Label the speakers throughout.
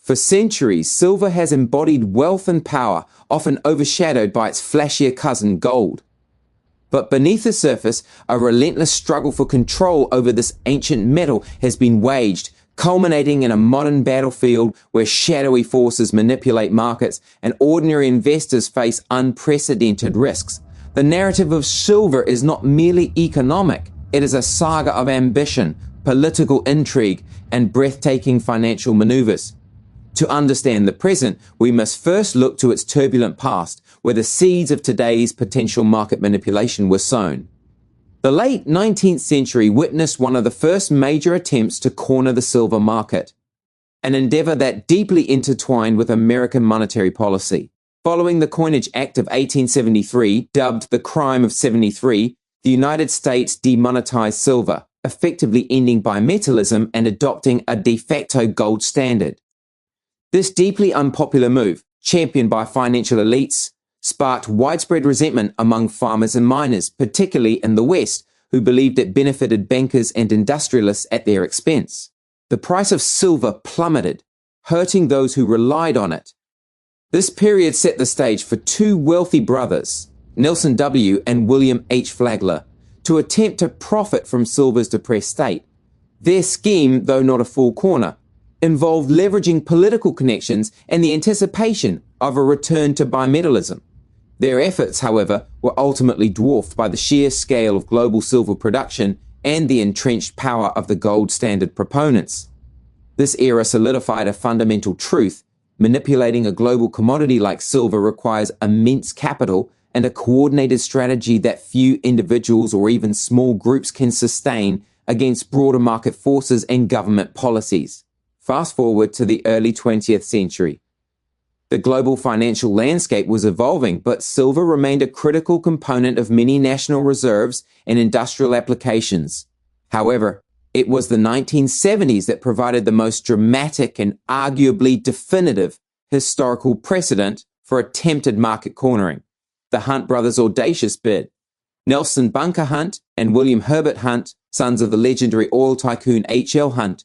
Speaker 1: For centuries, silver has embodied wealth and power, often overshadowed by its flashier cousin, gold. But beneath the surface, a relentless struggle for control over this ancient metal has been waged, culminating in a modern battlefield where shadowy forces manipulate markets and ordinary investors face unprecedented risks. The narrative of silver is not merely economic, it is a saga of ambition, political intrigue, and breathtaking financial maneuvers. To understand the present, we must first look to its turbulent past, where the seeds of today's potential market manipulation were sown. The late 19th century witnessed one of the first major attempts to corner the silver market, an endeavor that deeply intertwined with American monetary policy. Following the Coinage Act of 1873, dubbed the Crime of 73, the United States demonetized silver, effectively ending bimetallism and adopting a de facto gold standard. This deeply unpopular move, championed by financial elites, sparked widespread resentment among farmers and miners, particularly in the West, who believed it benefited bankers and industrialists at their expense. The price of silver plummeted, hurting those who relied on it. This period set the stage for two wealthy brothers, Nelson W. and William H. Flagler, to attempt to profit from silver's depressed state. Their scheme, though not a full corner, involved leveraging political connections and the anticipation of a return to bimetallism. Their efforts, however, were ultimately dwarfed by the sheer scale of global silver production and the entrenched power of the gold standard proponents. This era solidified a fundamental truth: manipulating a global commodity like silver requires immense capital and a coordinated strategy that few individuals or even small groups can sustain against broader market forces and government policies. Fast forward to the early 20th century. The global financial landscape was evolving, but silver remained a critical component of many national reserves and industrial applications. However, it was the 1970s that provided the most dramatic and arguably definitive historical precedent for attempted market cornering. The Hunt brothers' audacious bid. Nelson Bunker Hunt and William Herbert Hunt, sons of the legendary oil tycoon H.L. Hunt,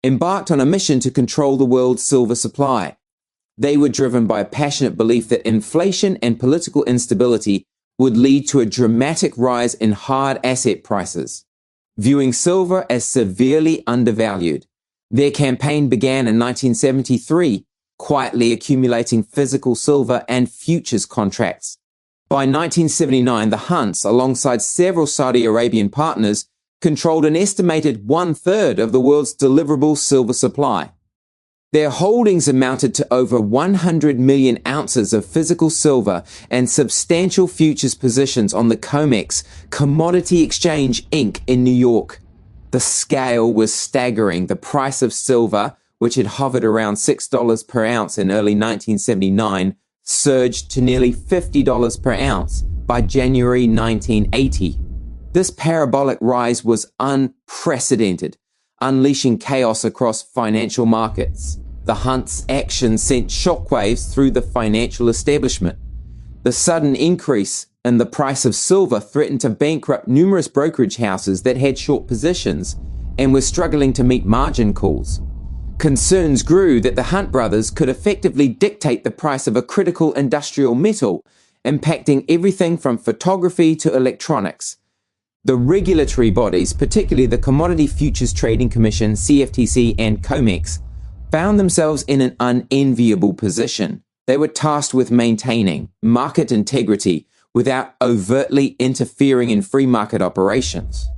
Speaker 1: embarked on a mission to control the world's silver supply. They were driven by a passionate belief that inflation and political instability would lead to a dramatic rise in hard asset prices. Viewing silver as severely undervalued, their campaign began in 1973, quietly accumulating physical silver and futures contracts. By 1979, the Hunts, alongside several Saudi Arabian partners, controlled an estimated 1/3 of the world's deliverable silver supply. Their holdings amounted to over 100 million ounces of physical silver and substantial futures positions on the COMEX, Commodity Exchange Inc. in New York. The scale was staggering. The price of silver, which had hovered around $6 per ounce in early 1979, surged to nearly $50 per ounce by January 1980. This parabolic rise was unprecedented, unleashing chaos across financial markets. The Hunts' action sent shockwaves through the financial establishment. The sudden increase in the price of silver threatened to bankrupt numerous brokerage houses that had short positions and were struggling to meet margin calls. Concerns grew that the Hunt brothers could effectively dictate the price of a critical industrial metal, impacting everything from photography to electronics. The regulatory bodies, particularly the Commodity Futures Trading Commission, CFTC, and COMEX, found themselves in an unenviable position. They were tasked with maintaining market integrity without overtly interfering in free market operations.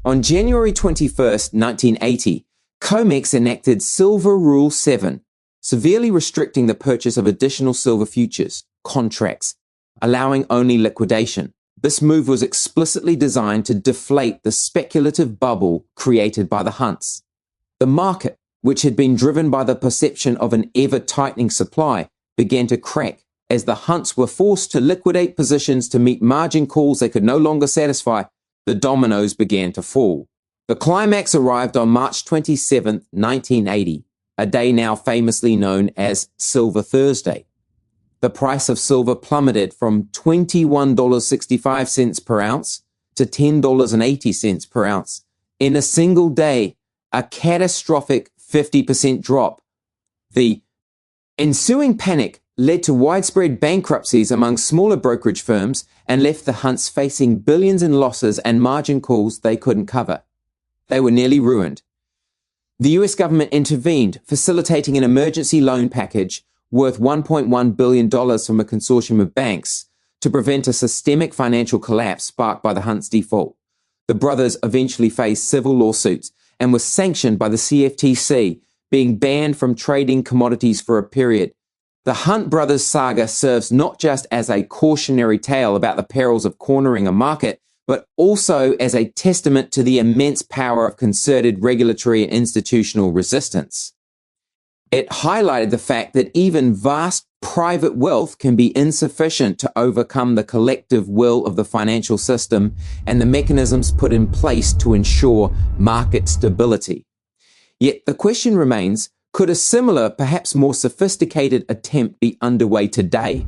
Speaker 1: On January 21, 1980, COMEX enacted Silver Rule 7, severely restricting the purchase of additional silver futures contracts, allowing only liquidation. This move was explicitly designed to deflate the speculative bubble created by the Hunts. The market, which had been driven by the perception of an ever-tightening supply, began to crack as the Hunts were forced to liquidate positions to meet margin calls they could no longer satisfy. The dominoes began to fall. The climax arrived on March 27, 1980, a day now famously known as Silver Thursday. The price of silver plummeted from $21.65 per ounce to $10.80 per ounce. In a single day, a catastrophic 50% drop. The Ensuing panic led to widespread bankruptcies among smaller brokerage firms and left the Hunts facing billions in losses and margin calls they couldn't cover. They were nearly ruined. The US government intervened, facilitating an emergency loan package worth $1.1 billion from a consortium of banks to prevent a systemic financial collapse sparked by the Hunts' default. The brothers eventually faced civil lawsuits and were sanctioned by the CFTC, being banned from trading commodities for a period. The Hunt brothers saga serves not just as a cautionary tale about the perils of cornering a market, but also as a testament to the immense power of concerted regulatory and institutional resistance. It highlighted the fact that even vast private wealth can be insufficient to overcome the collective will of the financial system and the mechanisms put in place to ensure market stability. Yet the question remains, could a similar, perhaps more sophisticated attempt be underway today?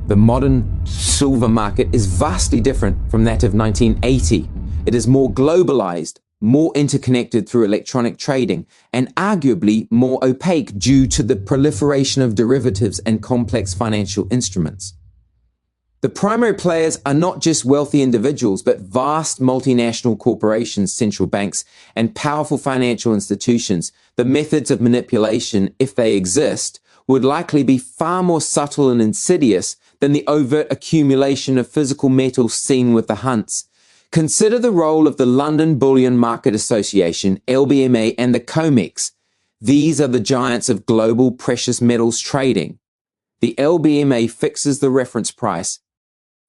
Speaker 1: The modern silver market is vastly different from that of 1980. It is more globalized, more interconnected through electronic trading, and arguably more opaque due to the proliferation of derivatives and complex financial instruments. The primary players are not just wealthy individuals, but vast multinational corporations, central banks, and powerful financial institutions. The methods of manipulation, if they exist, would likely be far more subtle and insidious than the overt accumulation of physical metals seen with the Hunts. Consider the role of the London Bullion Market Association, LBMA, and the COMEX. These are the giants of global precious metals trading. The LBMA fixes the reference price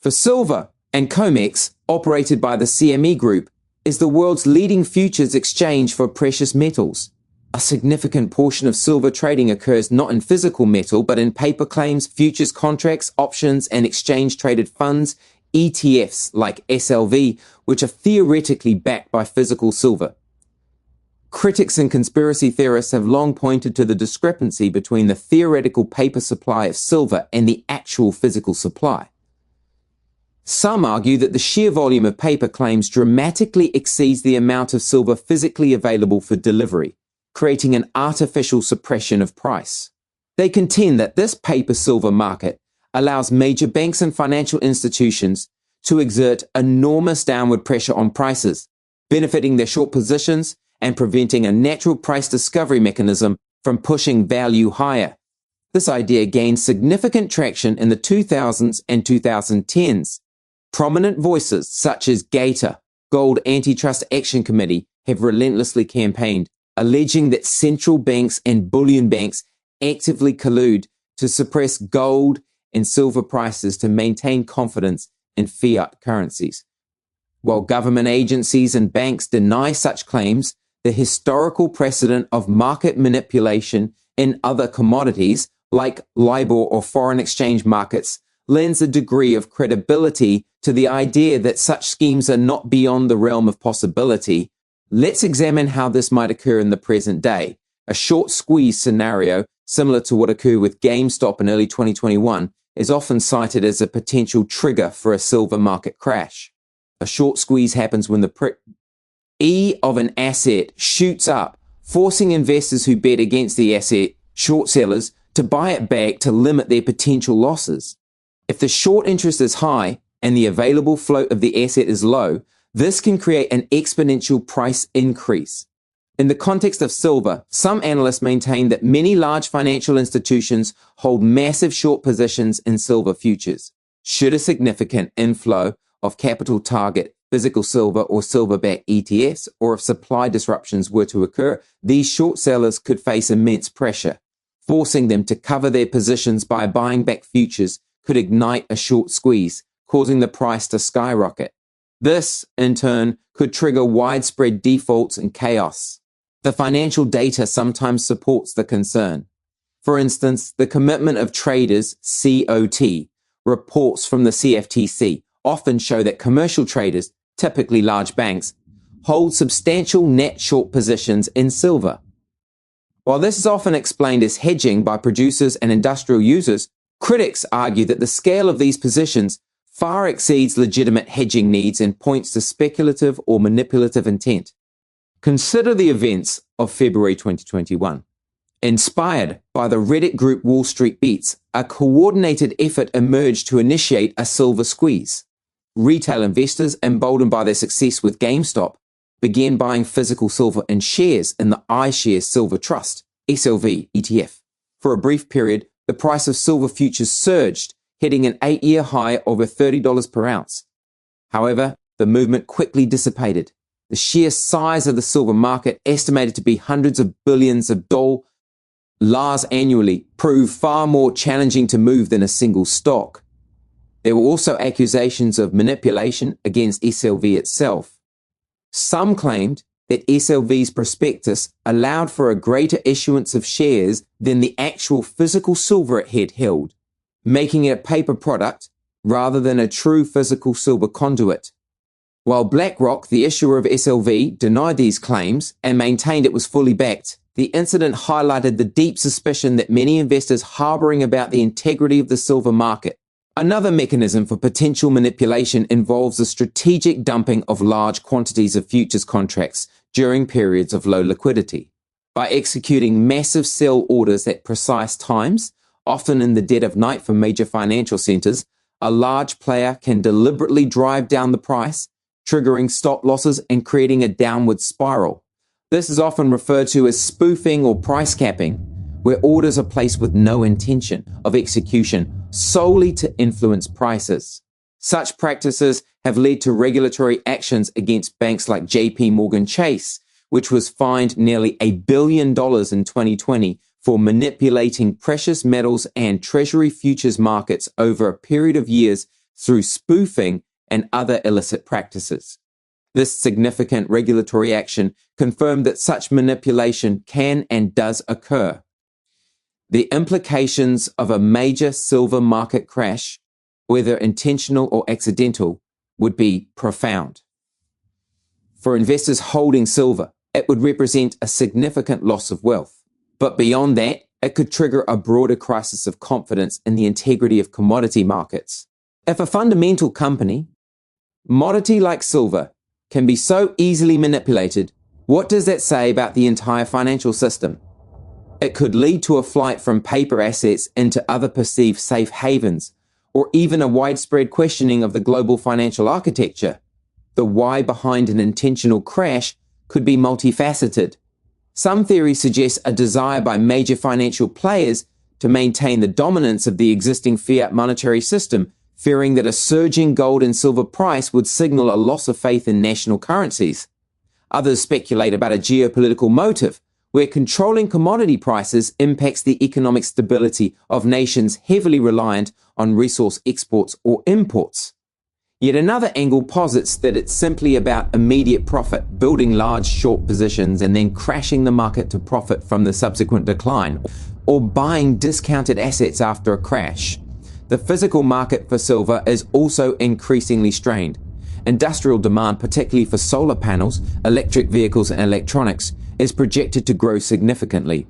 Speaker 1: for silver, and COMEX, operated by the CME Group, is the world's leading futures exchange for precious metals. A significant portion of silver trading occurs not in physical metal, but in paper claims, futures contracts, options, and exchange-traded funds, ETFs like SLV, which are theoretically backed by physical silver. Critics and conspiracy theorists have long pointed to the discrepancy between the theoretical paper supply of silver and the actual physical supply. Some argue that the sheer volume of paper claims dramatically exceeds the amount of silver physically available for delivery, creating an artificial suppression of price. They contend that this paper-silver market allows major banks and financial institutions to exert enormous downward pressure on prices, benefiting their short positions and preventing a natural price discovery mechanism from pushing value higher. This idea gained significant traction in the 2000s and 2010s. Prominent voices such as GATA, Gold Antitrust Action Committee, have relentlessly campaigned, alleging that central banks and bullion banks actively collude to suppress gold and silver prices to maintain confidence in fiat currencies. While government agencies and banks deny such claims, the historical precedent of market manipulation in other commodities, like LIBOR or foreign exchange markets, lends a degree of credibility to the idea that such schemes are not beyond the realm of possibility. Let's examine how this might occur in the present day. A short squeeze scenario, similar to what occurred with GameStop in early 2021, is often cited as a potential trigger for a silver market crash. A short squeeze happens when the E of an asset shoots up, forcing investors who bet against the asset, short sellers, to buy it back to limit their potential losses. If the short interest is high and the available float of the asset is low, this can create an exponential price increase. In the context of silver, some analysts maintain that many large financial institutions hold massive short positions in silver futures. Should a significant inflow of capital target physical silver or silver-backed ETFs, or if supply disruptions were to occur, these short sellers could face immense pressure. Forcing them to cover their positions by buying back futures could ignite a short squeeze, causing the price to skyrocket. This, in turn, could trigger widespread defaults and chaos. The financial data sometimes supports the concern. For instance, the Commitment of Traders, COT, reports from the CFTC often show that commercial traders, typically large banks, hold substantial net short positions in silver. While this is often explained as hedging by producers and industrial users, critics argue that the scale of these positions far exceeds legitimate hedging needs and points to speculative or manipulative intent. Consider the events of February 2021. Inspired by the Reddit group Wall Street Beats, a coordinated effort emerged to initiate a silver squeeze. Retail investors, emboldened by their success with GameStop, began buying physical silver in shares in the iShares Silver Trust, SLV ETF. For a brief period, the price of silver futures surged, hitting an 8-year high of over $30 per ounce. However, the movement quickly dissipated. The sheer size of the silver market, estimated to be hundreds of billions of dollars annually, proved far more challenging to move than a single stock. There were also accusations of manipulation against SLV itself. Some claimed that SLV's prospectus allowed for a greater issuance of shares than the actual physical silver it had held, making it a paper product rather than a true physical silver conduit. While BlackRock, the issuer of SLV, denied these claims and maintained it was fully backed, the incident highlighted the deep suspicion that many investors harboring about the integrity of the silver market. Another mechanism for potential manipulation involves the strategic dumping of large quantities of futures contracts during periods of low liquidity. By executing massive sell orders at precise times, often in the dead of night for major financial centers, a large player can deliberately drive down the price, triggering stop losses and creating a downward spiral. This is often referred to as spoofing or price capping, where orders are placed with no intention of execution solely to influence prices. Such practices have led to regulatory actions against banks like JPMorgan Chase, which was fined nearly $1 billion in 2020 for manipulating precious metals and treasury futures markets over a period of years through spoofing and other illicit practices. This significant regulatory action confirmed that such manipulation can and does occur. The implications of a major silver market crash, whether intentional or accidental, would be profound. For investors holding silver, it would represent a significant loss of wealth. But beyond that, it could trigger a broader crisis of confidence in the integrity of commodity markets. If a fundamental commodity like silver can be so easily manipulated, what does that say about the entire financial system? It could lead to a flight from paper assets into other perceived safe havens, or even a widespread questioning of the global financial architecture. The why behind an intentional crash could be multifaceted. Some theories suggest a desire by major financial players to maintain the dominance of the existing fiat monetary system, fearing that a surging gold and silver price would signal a loss of faith in national currencies. Others speculate about a geopolitical motive, where controlling commodity prices impacts the economic stability of nations heavily reliant on resource exports or imports. Yet another angle posits that it's simply about immediate profit, building large short positions and then crashing the market to profit from the subsequent decline, or buying discounted assets after a crash. The physical market for silver is also increasingly strained. Industrial demand, particularly for solar panels, electric vehicles and electronics, is projected to grow significantly.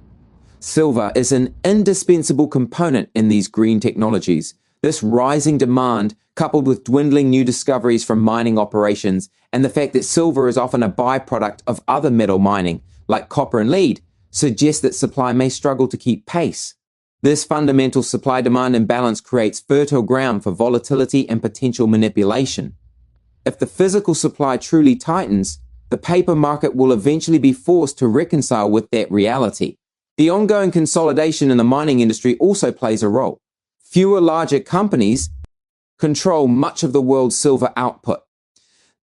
Speaker 1: Silver is an indispensable component in these green technologies. This rising demand, coupled with dwindling new discoveries from mining operations and the fact that silver is often a byproduct of other metal mining, like copper and lead, suggests that supply may struggle to keep pace. This fundamental supply-demand imbalance creates fertile ground for volatility and potential manipulation. If the physical supply truly tightens, the paper market will eventually be forced to reconcile with that reality. The ongoing consolidation in the mining industry also plays a role. Fewer larger companies control much of the world's silver output.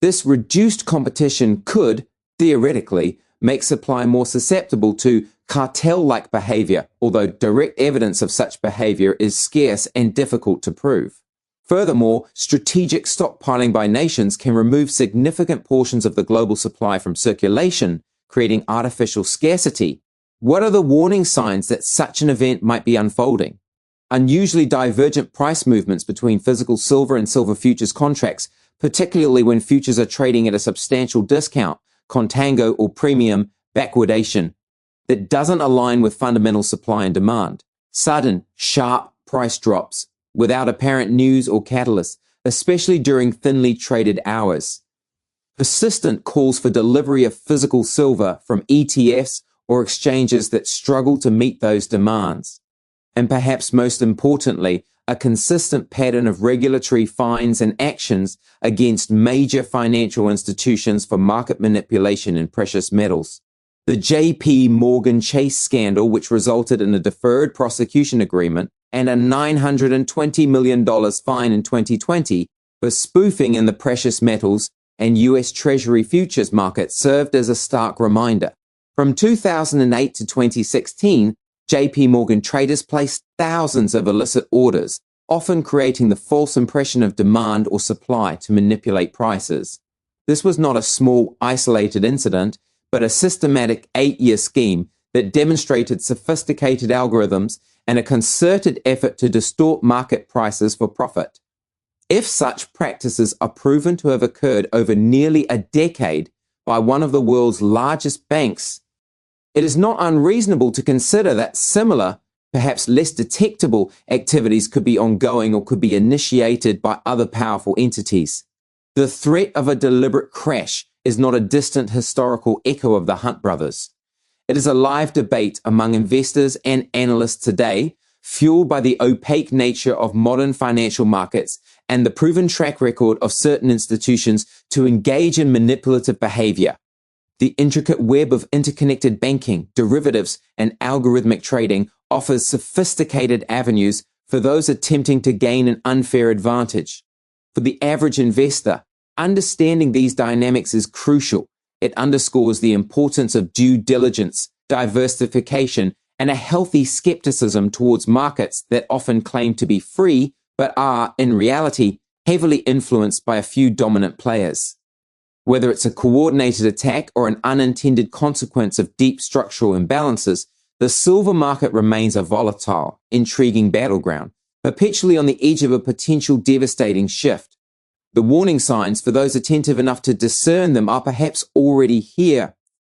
Speaker 1: This reduced competition could, theoretically, make supply more susceptible to cartel-like behavior, although direct evidence of such behavior is scarce and difficult to prove. Furthermore, strategic stockpiling by nations can remove significant portions of the global supply from circulation, creating artificial scarcity. What are the warning signs that such an event might be unfolding? Unusually divergent price movements between physical silver and silver futures contracts, particularly when futures are trading at a substantial discount, contango or premium backwardation that doesn't align with fundamental supply and demand. Sudden, sharp price drops without apparent news or catalyst, especially during thinly traded hours. Persistent calls for delivery of physical silver from ETFs or exchanges that struggle to meet those demands. And perhaps most importantly, a consistent pattern of regulatory fines and actions against major financial institutions for market manipulation in precious metals. The JPMorgan Chase scandal, which resulted in a deferred prosecution agreement and a $920 million fine in 2020 for spoofing in the precious metals and US Treasury futures market, served as a stark reminder. From 2008 to 2016, JPMorgan traders placed thousands of illicit orders, often creating the false impression of demand or supply to manipulate prices. This was not a small, isolated incident, but a systematic 8-year scheme that demonstrated sophisticated algorithms and a concerted effort to distort market prices for profit. If such practices are proven to have occurred over nearly a decade by one of the world's largest banks, it is not unreasonable to consider that similar, perhaps less detectable activities could be ongoing or could be initiated by other powerful entities. The threat of a deliberate crash is not a distant historical echo of the Hunt brothers. It is a live debate among investors and analysts today, fueled by the opaque nature of modern financial markets and the proven track record of certain institutions to engage in manipulative behavior. The intricate web of interconnected banking, derivatives, and algorithmic trading offers sophisticated avenues for those attempting to gain an unfair advantage. For the average investor, understanding these dynamics is crucial. It underscores the importance of due diligence, diversification, and a healthy skepticism towards markets that often claim to be free, but are, in reality, heavily influenced by a few dominant players. Whether it's a coordinated attack or an unintended consequence of deep structural imbalances, the silver market remains a volatile, intriguing battleground, perpetually on the edge of a potential devastating shift. The warning signs for those attentive enough to discern them are perhaps already here.